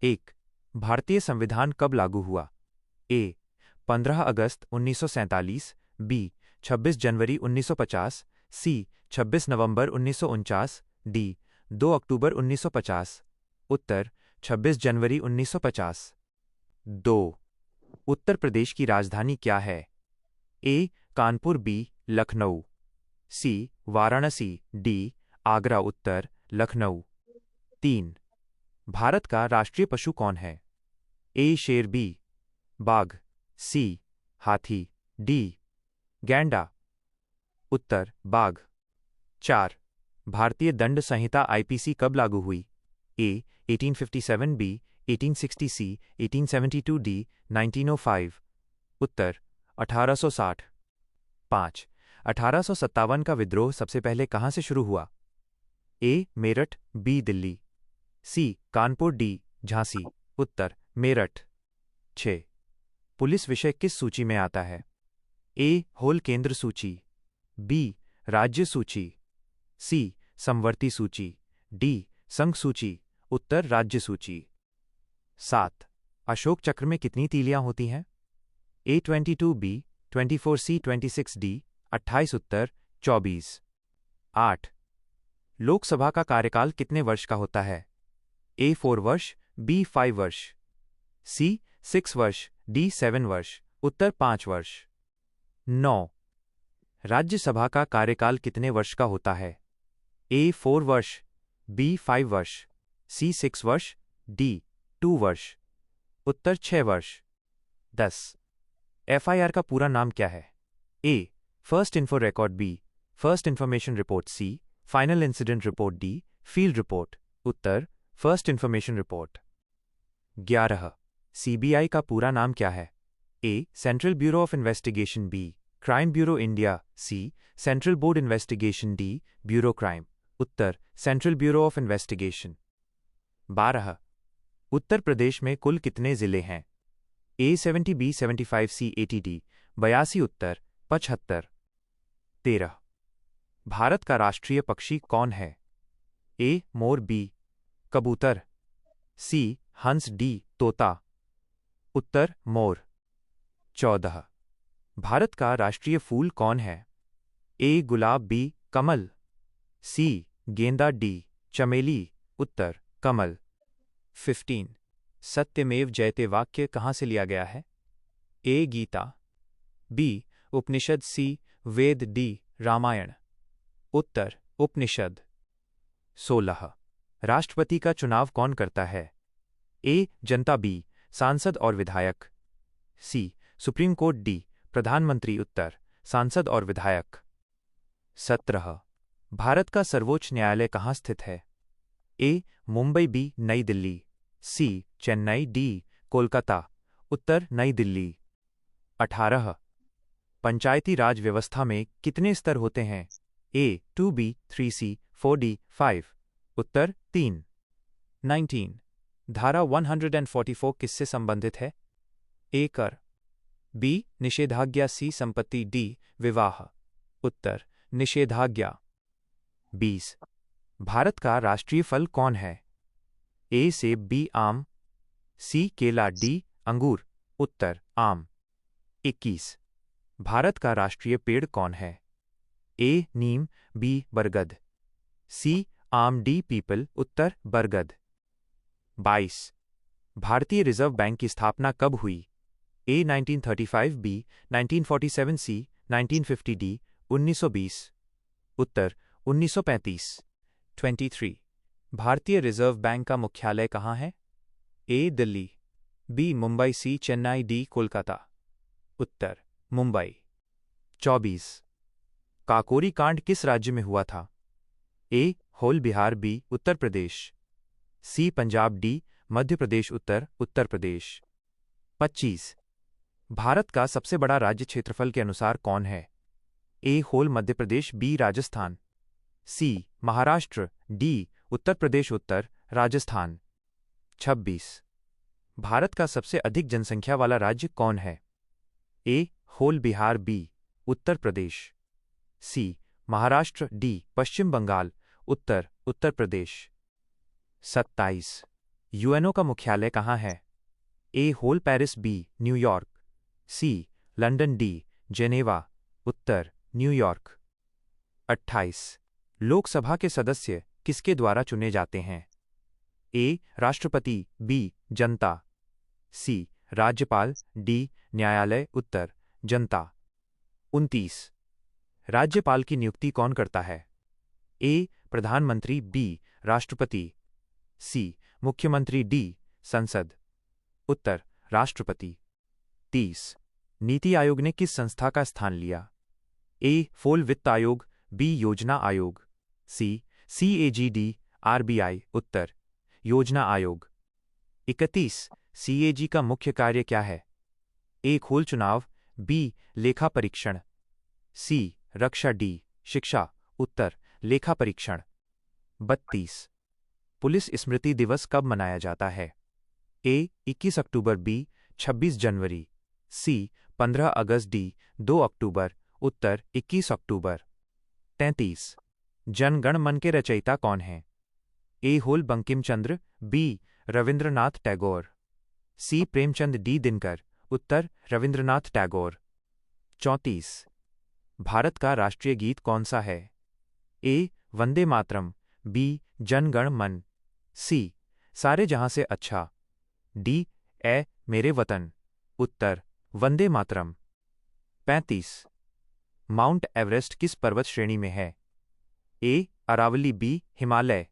एक। भारतीय संविधान कब लागू हुआ? ए 15 अगस्त 1947, बी 26 जनवरी 1950, सी 26 नवंबर 1949, डी 2 अक्टूबर 1950। उत्तर 26 जनवरी 1950। 2। उत्तर प्रदेश की राजधानी क्या है? ए कानपुर, बी लखनऊ, सी वाराणसी, डी आगरा। उत्तर लखनऊ। 3। भारत का राष्ट्रीय पशु कौन है? ए शेर, बी बाघ, सी हाथी, डी गैंडा। उत्तर बाघ। 4। भारतीय दंड संहिता आईपीसी कब लागू हुई? ए 1857, बी 1860, सी 1872, डी 1905। उत्तर 1860। 5। 1857 का विद्रोह सबसे पहले कहां से शुरू हुआ? ए मेरठ, बी दिल्ली, सी कानपुर, डी झांसी। उत्तर मेरठ। 6। पुलिस विषय किस सूची में आता है? ए होल केंद्र सूची, बी राज्य सूची, सी समवर्ती सूची, डी संघ सूची। उत्तर राज्य सूची। 7। अशोक चक्र में कितनी तीलियां होती हैं? ए 22, बी 24, सी 26, डी 28। उत्तर 24। 8। लोकसभा का कार्यकाल कितने वर्ष का होता है? ए 4 वर्ष, बी 5 वर्ष, सी 6 वर्ष, डी 7 वर्ष। उत्तर 5 वर्ष। 9। राज्यसभा का कार्यकाल कितने वर्ष का होता है? ए 4 वर्ष, बी 5 वर्ष, सी 6 वर्ष, डी 2 वर्ष। उत्तर 6 वर्ष। 10। एफआईआर का पूरा नाम क्या है? A first info record, B first information report, C final incident report, D field report. उत्तर फर्स्ट इन्फॉर्मेशन रिपोर्ट। 11। सीबीआई का पूरा नाम क्या है? A central bureau of investigation, B crime bureau India, C central board investigation, D bureau crime. उत्तर central bureau of investigation. 12। Uttar Pradesh में कुल कितने जिले हैं? A 70, B 75, C 80, D 82। उत्तर 75। 13। भारत का राष्ट्रीय पक्षी कौन है? ए मोर, बी कबूतर, सी हंस, डी तोता। उत्तर मोर। 14। भारत का राष्ट्रीय फूल कौन है? ए गुलाब, बी कमल, सी गेंदा, डी चमेली। उत्तर कमल। 15। सत्यमेव जयते वाक्य कहाँ से लिया गया है? ए गीता, बी उपनिषद, सी वेद, डी रामायण। उत्तर उपनिषद। 16। राष्ट्रपति का चुनाव कौन करता है? ए जनता, बी सांसद और विधायक, सी सुप्रीम कोर्ट, डी प्रधानमंत्री। उत्तर सांसद और विधायक। 17। भारत का सर्वोच्च न्यायालय कहाँ स्थित है? ए मुंबई, बी नई दिल्ली, सी चेन्नई, डी कोलकाता। उत्तर नई दिल्ली। 18। पंचायती राज व्यवस्था में कितने स्तर होते हैं? ए 2B, 3C, 4D, 5। उत्तर 3। 19। धारा 144 किससे संबंधित है? ए कर, बी निषेधाज्ञा, सी संपत्ति, डी विवाह। उत्तर निषेधाज्ञा। 20। भारत का राष्ट्रीय फल कौन है? ए सेब, बी आम, सी केला, डी अंगूर। उत्तर आम। 21। भारत का राष्ट्रीय पेड़ कौन है? ए नीम, बी बरगद, सी आम, डी पीपल। उत्तर बरगद। 22। भारतीय रिजर्व बैंक की स्थापना कब हुई? ए 1935, बी 1947, सी 1950, डी 1920। उत्तर 1935। 23। भारतीय रिजर्व बैंक का मुख्यालय कहाँ है? ए दिल्ली, बी मुंबई, सी चेन्नई, डी कोलकाता। उत्तर मुंबई। 24। काकोरी कांड किस राज्य में हुआ था? ए होल बिहार, बी उत्तर प्रदेश, सी पंजाब, डी मध्य प्रदेश। उत्तर उत्तर प्रदेश। 25। भारत का सबसे बड़ा राज्य क्षेत्रफल के अनुसार कौन है? A whole Madhya Pradesh, B Rajasthan, C Maharashtra, D Uttar Pradesh. उत्तर राजस्थान। 26। भारत का सबसे अधिक जनसंख्या वाला राज्य कौन है? ए होल Bihar, B Uttar Pradesh, C Maharashtra, D Paschim Bengal. उत्तर उत्तर प्रदेश। 27। यूएनओ का मुख्यालय कहाँ है? ए. होल Paris, B. New York, C. London, D. Geneva, उत्तर न्यूयॉर्क। 28 लोकसभा के सदस्य किसके द्वारा चुने जाते हैं? ए. राष्ट्रपति, बी. जनता, सी. राज्यपाल, डी. न्यायालय, उत्तर जनता। 29 राज्यपाल की नियुक्ति कौन करता है? ए. प्रधानमंत्री, बी. राष्ट्रपति, सी. मुख्यमंत्री, डी. संसद, उत्तर राष्ट्रपति। 30 नीति आयोग ने किस संस्था का स्थान लिया? ए. फूल वित्त आयोग, बी. योजना आयोग, सी. CAGD, RBI, उत्तर योजना आयोग। 31 CAG का मुख्य कार्य क्या है? ए. खोल चुनाव, बी. लेखा परीक्षण, सी. रक्षा, डी. शिक्षा, उत्तर लेखा परीक्षण। 32 पुलिस स्मृति दिवस कब मनाया जाता है? ए. 21 अक्टूबर, बी. 26 जनवरी, सी. 15 अगस्त, डी. 2 अक्टूबर, उत्तर 21 अक्टूबर। 33 जन गण मन के रचयिता कौन हैं? ए. Whole Bankim Chandra, B. रविंद्रनाथ टैगोर, सी. प्रेमचंद, डी. दिनकर, उत्तर रविंद्रनाथ टैगोर। 34 भारत का राष्ट्रीय गीत कौन सा है? ए. वंदे मातरम, बी. जन गण मन, सी. सारे जहां से अच्छा, डी. ए मेरे वतन, उत्तर वंदे मातरम। 35 माउंट एवरेस्ट किस पर्वत श्रेणी में है? A. Aravalli, B. Himalaya,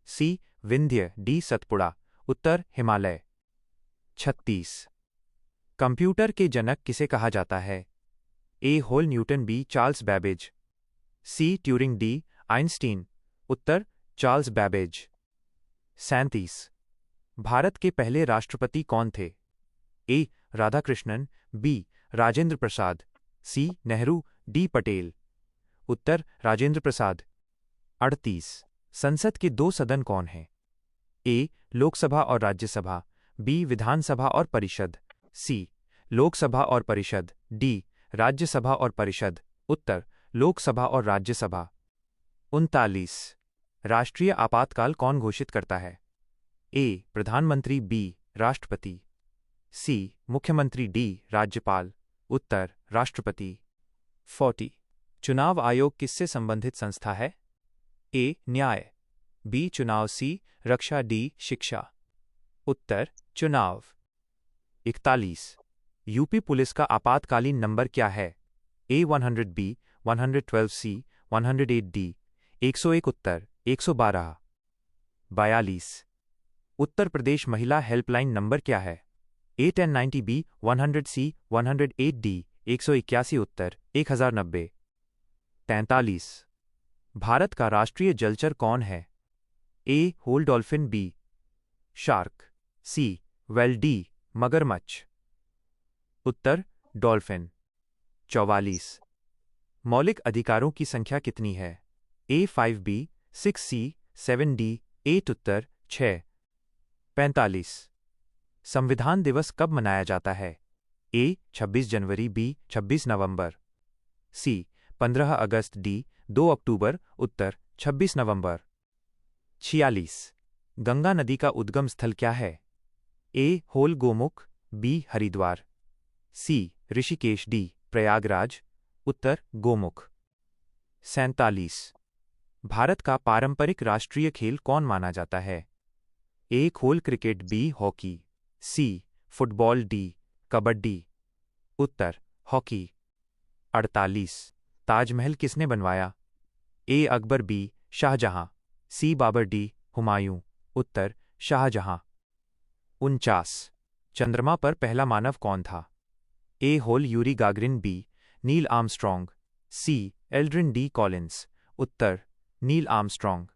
C. Vindhya, D. Satpura, उत्तर हिमालय। 36 कंप्यूटर के जनक किसे कहा जाता है? ए. होल Newton, B. Charles Babbage, C. Turing, D. Einstein, उत्तर चार्ल्स बैबेज। 37 भारत के पहले राष्ट्रपति कौन थे? A. Radhakrishnan, B. Rajendra Prasad, C. Nehru, D. Patel, उत्तर राजेंद्र प्रसाद। 38 संसद के दो सदन कौन हैं? ए. लोकसभा और राज्यसभा, बी. विधानसभा और परिषद, सी. लोकसभा और परिषद, डी. राज्यसभा और परिषद, उत्तर लोकसभा और राज्यसभा। 39 राष्ट्रीय आपातकाल कौन घोषित करता है? ए. प्रधानमंत्री, बी. राष्ट्रपति, सी. मुख्यमंत्री, डी. राज्यपाल, उत्तर राष्ट्रपति। 40 चुनाव आयोग किससे संबंधित संस्था है? ए. न्याय, बी. चुनाव, सी. रक्षा, डी. शिक्षा, उत्तर चुनाव। 41 यूपी पुलिस का आपातकालीन नंबर क्या है? ए. 100, बी. 112, सी. 108, डी. 101, उत्तर 112। 42 उत्तर प्रदेश महिला हेल्पलाइन नंबर क्या है? ए. 1090, बी. 100, सी. 108, डी. 181, उत्तर 1090। 43 भारत का राष्ट्रीय जलचर कौन है? ए. होल dolphin, B. Shark, C. Whale, D. मगरमच्छ, उत्तर डॉल्फिन। 44 मौलिक अधिकारों की संख्या कितनी है? ए. 5, बी. 6, सी. 7, डी. 8, उत्तर 6। 45 संविधान दिवस कब मनाया जाता है? ए. 26 जनवरी, बी. 26 नवंबर, सी. 15 अगस्त, डी. 2 अक्टूबर, उत्तर 26 नवंबर। 46 गंगा नदी का उद्गम स्थल क्या है? ए. होल Gomukh, B. Haridwar, C. Rishikesh, D. Prayagraj, उत्तर गोमुख। 47 भारत का पारंपरिक राष्ट्रीय खेल कौन माना जाता है? ए. खोल cricket, B. Hockey, C. Football, D. Kabaddi, उत्तर हॉकी। 48 ताजमहल किसने बनवाया? A. Akbar, B. Shah Jahan, C. Babur, D. Humayun, उत्तर शाहजहां। 49 चंद्रमा पर पहला मानव कौन था? ए. होल Yuri Gagarin, B. Neil Armstrong, C. Aldrin D. Collins, उत्तर नील आर्मस्ट्रॉन्ग।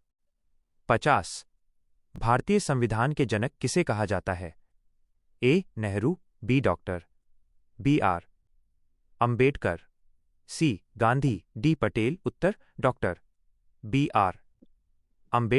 50 भारतीय संविधान के जनक किसे कहा जाता है? A. Nehru, B. Doctor, B. R. Ambedkar, C. Gandhi, D. Patel, उत्तर डॉक्टर बी. आर. अंबेडकर।